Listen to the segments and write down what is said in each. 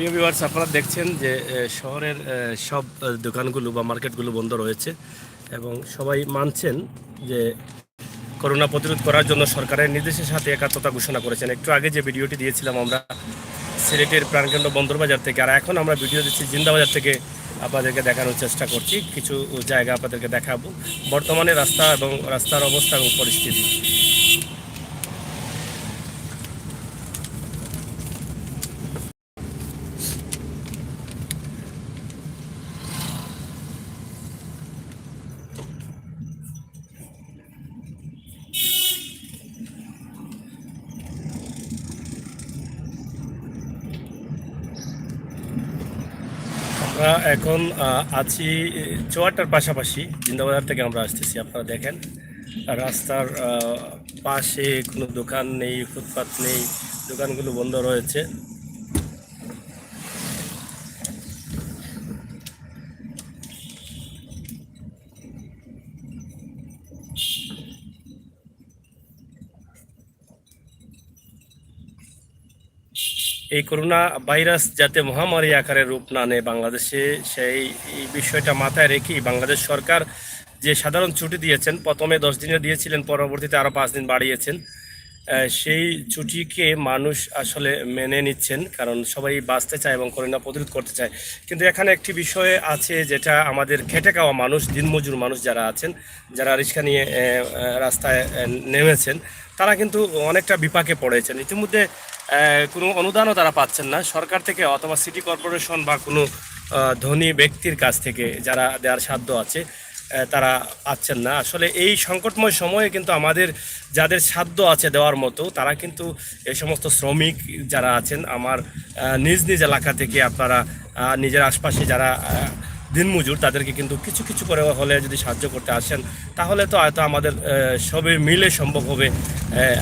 প্রিয় ভিউয়ার্স, আপনারা দেখছেন যে শহরের সব দোকানগুলো বা মার্কেটগুলো বন্ধ রয়েছে এবং সবাই মানছেন যে করোনা প্রতিরোধ করার জন্য সরকারের নির্দেশের সাথে একাত্মতা ঘোষণা করেছেন। একটু আগে যে ভিডিওটি দিয়েছিলাম আমরা সিলেটের প্রাণকেন্দ্র বন্দরবাজার থেকে, আর এখন আমরা ভিডিও দিচ্ছি জিন্দাবাজার থেকে। আপনাদেরকে দেখানোর চেষ্টা করছি, কিছু জায়গা আপনাদেরকে দেখাবো বর্তমানে রাস্তা এবং রাস্তার অবস্থা এবং পরিস্থিতি। আমরা এখন আছি চুয়াটার পাশাপাশি, জিন্দাবাজার থেকে আমরা আসতেছি। আপনারা দেখেন রাস্তার পাশে কোনো দোকান নেই, ফুটপাত নেই, দোকানগুলো বন্ধ রয়েছে। এই করোনা ভাইরাস যাতে মহামারী আকারে রূপ না নেয় বাংলাদেশে, সেই বিষয়টা মাথায় রেখেই বাংলাদেশ সরকার যে সাধারণ ছুটি দিয়েছেন, প্রথমে 10 দিনে দিয়েছিলেন, পরবর্তীতে আরও 5 দিন বাড়িয়েছেন। সেই ছুটিকে মানুষ আসলে মেনে নিচ্ছেন, কারণ সবাই বাঁচতে চায় এবং করোনা প্রতিরোধ করতে চায়। কিন্তু এখানে একটি বিষয় আছে, যেটা আমাদের খেটে খাওয়া মানুষ, দিনমজুর মানুষ যারা আছেন, যারা রিক্সা নিয়ে রাস্তায় নেমেছেন, তারা কিন্তু অনেকটা বিপাকে পড়েছেন। ইতিমধ্যে কোনো অনুদানও তারা পাচ্ছেন না সরকার থেকে অথবা সিটি কর্পোরেশন বা কোনো ধনী ব্যক্তির কাছ থেকে, যারা দেওয়ার সাধ্য আছে তারা পাচ্ছেন না। আসলে এই সংকটময় সময়ে কিন্তু আমাদের যাদের সাধ্য আছে দেওয়ার মতো, তারা কিন্তু এই সমস্ত শ্রমিক যারা আছেন, আমার নিজ নিজ এলাকা থেকে আপনারা নিজের আশপাশে যারা দিনমজুর, তাদেরকে কিন্তু কিছু কিছু করে হলে যদি সাহায্য করতে আসেন, তাহলে তো হয়তো আমাদের সবে মিলে সম্ভব হবে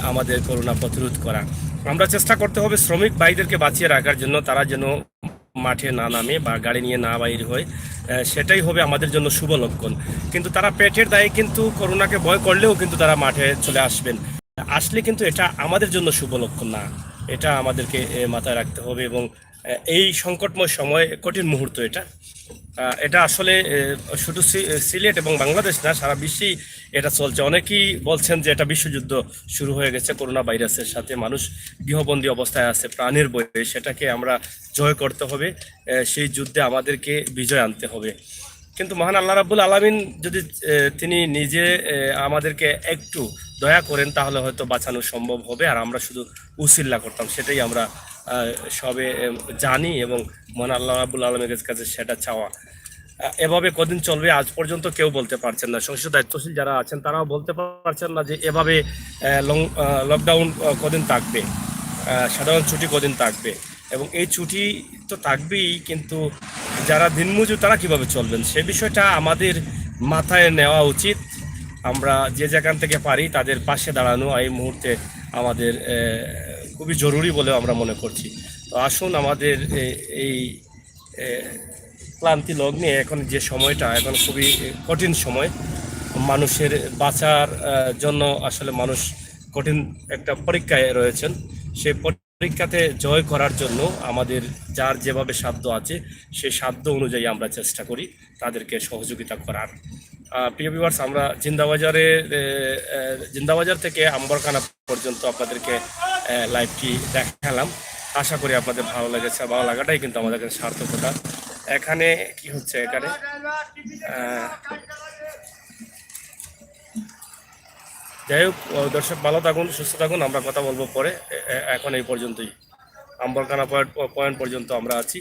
আমাদের করোনা প্রতিরোধ করা। আমরা চেষ্টা করতে হবে শ্রমিক ভাইদেরকে বাঁচিয়ে রাখার জন্য, তারা যেন মাঠে না নামে বা গাড়ি নিয়ে না বাইর হয়, সেটাই হবে আমাদের জন্য শুভ লক্ষণ। কিন্তু তারা পেটের দায়ে কিন্তু করোনাকে ভয় করলেও কিন্তু তারা মাঠে চলে আসবেন, আসলে কিন্তু এটা আমাদের জন্য শুভ লক্ষণ না। এটা আমাদেরকে মাথায় রাখতে হবে। এবং এই সংকটময় সময়, কঠিন মুহূর্ত এটা, এটা আসলে শুধু সিলেট এবং বাংলাদেশ না, সারা বিশ্বেই এটা চলছে। অনেকেই বলছেন যে এটা বিশ্বযুদ্ধ শুরু হয়ে গেছে করোনা ভাইরাসের সাথে, মানুষ গৃহবন্দী অবস্থায় আছে প্রাণের ভয়ে। সেটাকে আমরা জয় করতে হবে, সেই যুদ্ধে আমাদেরকে বিজয় আনতে হবে। কিন্তু মহান আল্লাহ রাব্বুল আলামিন যদি তিনি নিজে আমাদেরকে একটু দয়া করেন, তাহলে হয়তো বাঁচানো সম্ভব হবে। আর আমরা শুধু উসিল্লা করতাম, সেটাই আমরা সবে জানি এবং মহান আল্লাহ রাব্বুল আলামিনের কাছে সেটা চাওয়া। এভাবে কদিন চলবে আজ পর্যন্ত কেউ বলতে পারছেন না। সংশ্লিষ্ট দায়িত্বশীল যারা আছেন তারাও বলতে পারছেন না যে এভাবে লকডাউন কদিন থাকবে, সাধারণ ছুটি কদিন থাকবে। এবং এই ছুটি তো থাকবেই, কিন্তু যারা দিনমজুর তারা কিভাবে চলবেন, সে বিষয়টা আমাদের মাথায় নেওয়া উচিত। আমরা যে যেখান থেকে পারি তাদের পাশে দাঁড়ানো এই মুহূর্তে আমাদের খুবই জরুরি বলে আমরা মনে করছি। তো আসুন, আমাদের এই ক্লান্তি লগ্নে এখন যে সময়টা, এখন খুবই কঠিন সময়, মানুষের বাঁচার জন্য আসলে মানুষ কঠিন একটা পরীক্ষায় রয়েছেন। সেই পরীক্ষাতে জয় করার জন্য আমাদের যার যেভাবে সাধ্য আছে, সেই সাধ্য অনুযায়ী আমরা চেষ্টা করি তাদেরকে সহযোগিতা করার। প্রিয় ভিউয়ার্স, আমরা জিন্দাবাজার থেকে আম্বরখানা পর্যন্ত আপনাদেরকে লাইভটি দেখালাম। আশা করি আপনাদের ভালো লেগেছে। ভালো লাগাটাই কিন্তু আমাদের কাছে সার্থকতা। এখানে কি হচ্ছে, এখানে যাই হোক, দর্শক ভালো থাকুন, সুস্থ থাকুন, আমরা কথা বলবো পরে। এখন এই পর্যন্তই, আম্বরখানা পয়েন্ট পর্যন্ত আমরা আছি।